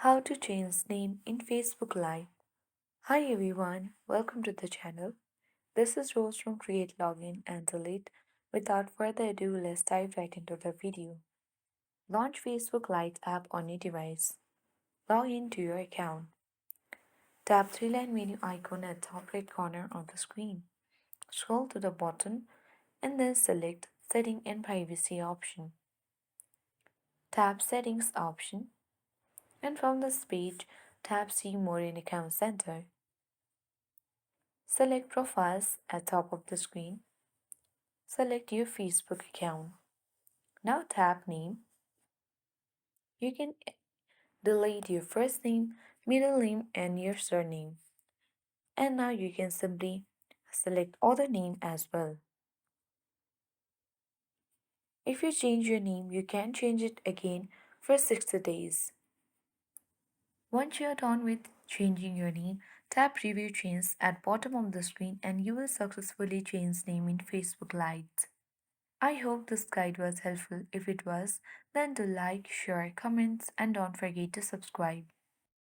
How to change name in Facebook Lite. Hi everyone, welcome to the channel. This is Rose from Create Login and Delete. Without further ado, let's dive right into the video. Launch Facebook Lite app on your device. Log in to your account. Tap three-line menu icon at top right corner of the screen. Scroll to the bottom and then select Setting and Privacy option. Tap Settings option and from this page, tap See More in Account Center. Select Profiles at top of the screen. Select your Facebook account. Now tap Name. You can delete your first name, middle name, and your surname. And now you can simply select other name as well. If you change your name, you can change it again for 60 days. Once you are done with changing your name, tap Review Change at bottom of the screen and you will successfully change name in Facebook Lite. I hope this guide was helpful. If it was, then do like, share, comment, and don't forget to subscribe.